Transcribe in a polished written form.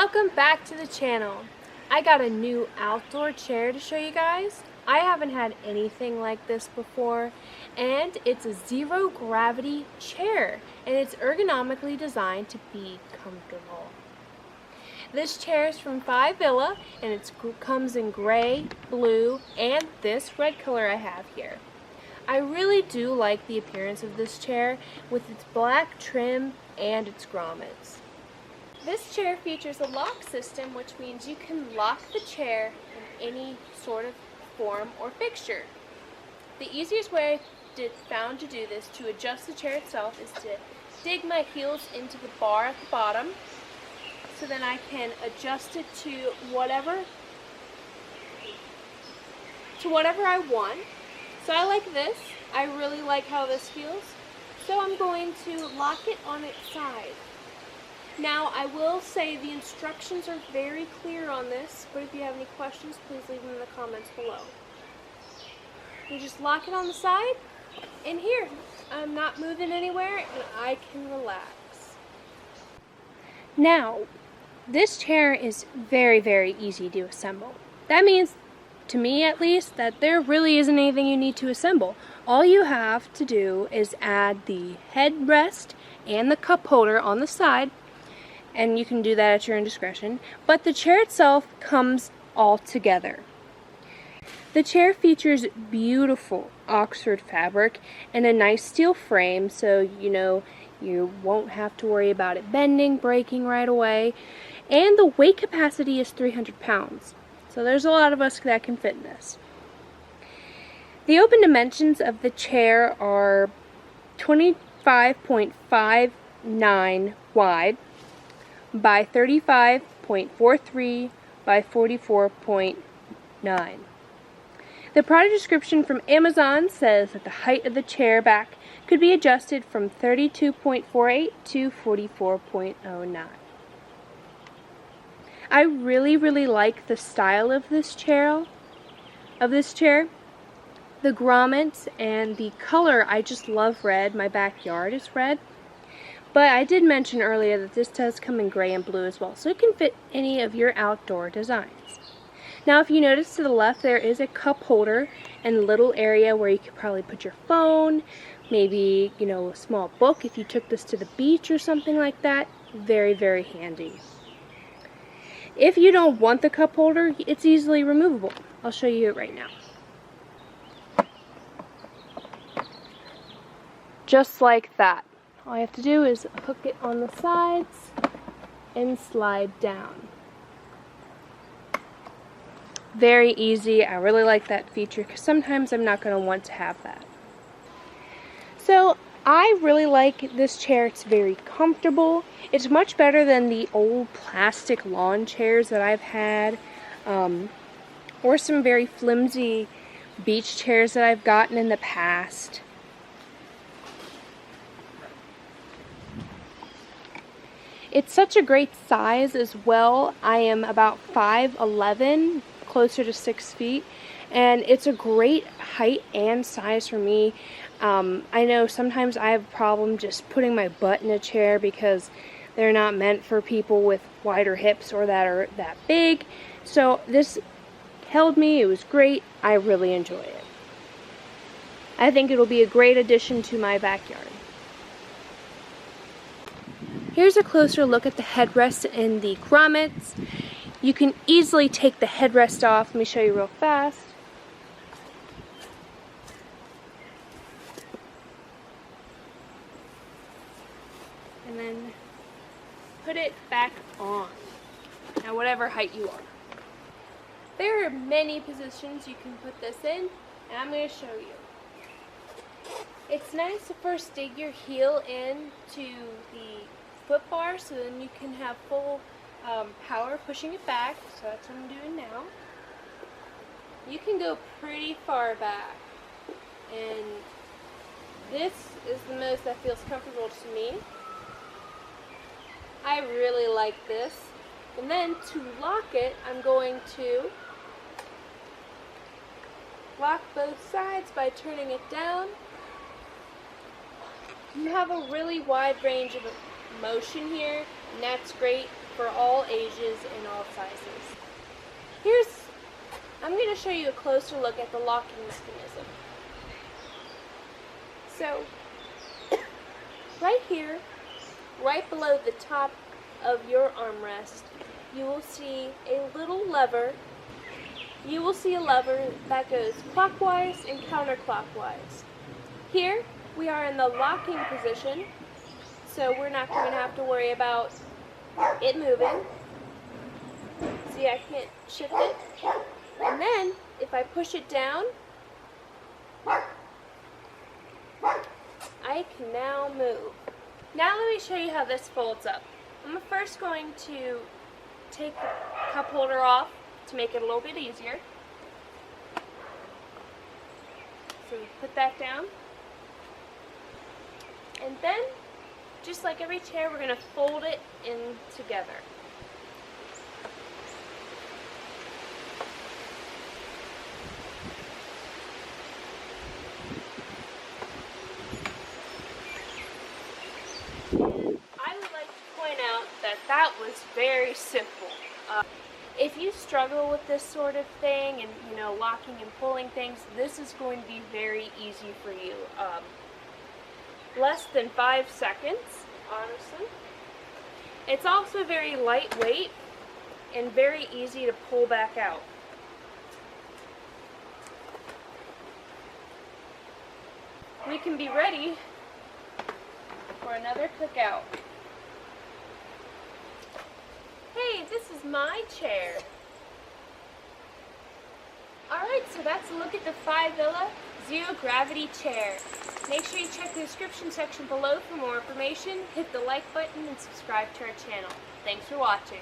Welcome back to the channel. I got a new outdoor chair to show you guys. I haven't had anything like this before, and it's a zero gravity chair, and it's ergonomically designed to be comfortable. This chair is from PHI, and it comes in gray, blue, and this red color I have here. I really do like the appearance of this chair with its black trim and its grommets. This chair features a lock system, which means you can lock the chair in any sort of form or fixture. The easiest way I found to do this, to adjust the chair itself, is to dig my heels into the bar at the bottom, so then I can adjust it to whatever I want. So I like this. I really like how this feels. So I'm going to lock it on its side. Now, I will say the instructions are very clear on this, but if you have any questions, please leave them in the comments below. You just lock it on the side, and here, I'm not moving anywhere, and I can relax. Now, this chair is very, very easy to assemble. That means, to me at least, that there really isn't anything you need to assemble. All you have to do is add the headrest and the cup holder on the side, and you can do that at your own discretion, but the chair itself comes all together. The chair features beautiful Oxford fabric and a nice steel frame, so you won't have to worry about it bending, breaking right away, and the weight capacity is 300 pounds, so there's a lot of us that can fit in this. The open dimensions of the chair are 25.59 wide by 35.43 by 44.9. The product description from Amazon says that the height of the chair back could be adjusted from 32.48 to 44.09. I really like the style of this chair. The grommets and the color, I just love red. My backyard is red. But I did mention earlier that this does come in gray and blue as well, so it can fit any of your outdoor designs. Now, if you notice to the left, there is a cup holder and a little area where you could probably put your phone, maybe, a small book if you took this to the beach or something like that. Very, very handy. If you don't want the cup holder, it's easily removable. I'll show you it right now. Just like that. All I have to do is hook it on the sides and slide down. Very easy. I really like that feature because sometimes I'm not going to want to have that. So I really like this chair. It's very comfortable. It's much better than the old plastic lawn chairs that I've had, or some very flimsy beach chairs that I've gotten in the past. It's such a great size as well. I am about 5'11", closer to 6 feet, and it's a great height and size for me. I know sometimes I have a problem just putting my butt in a chair because they're not meant for people with wider hips or that are that big. So this held me. It was great. I really enjoy it. I think it'll be a great addition to my backyard. Here's a closer look at the headrest and the grommets. You can easily take the headrest off. Let me show you real fast. And then put it back on. Now, whatever height you are. There are many positions you can put this in, and I'm going to show you. It's nice to first dig your heel into the foot bar, so then you can have full power pushing it back. So that's what I'm doing now. You can go pretty far back, and this is the most that feels comfortable to me. I really like this. And then to lock it, I'm going to lock both sides by turning it down. You have a really wide range of motion here, and that's great for all ages and all sizes. I'm going to show you a closer look at the locking mechanism. So, right here, right below the top of your armrest, you will see a little lever. You will see a lever that goes clockwise and counterclockwise. Here, we are in the locking position, so we're not going to have to worry about it moving. See, I can't shift it. And then, if I push it down, I can now move. Now let me show you how this folds up. I'm first going to take the cup holder off to make it a little bit easier. So we put that down. And then, just like every chair, we're going to fold it in together. That was very simple. If you struggle with this sort of thing and, locking and pulling things, this is going to be very easy for you. Less than 5 seconds, honestly. It's also very lightweight and very easy to pull back out. We can be ready for another cookout. Hey, this is my chair. Alright, so that's a look at the PHI Villa Zero Gravity Chair. Make sure you check the description section below for more information. Hit the like button and subscribe to our channel. Thanks for watching.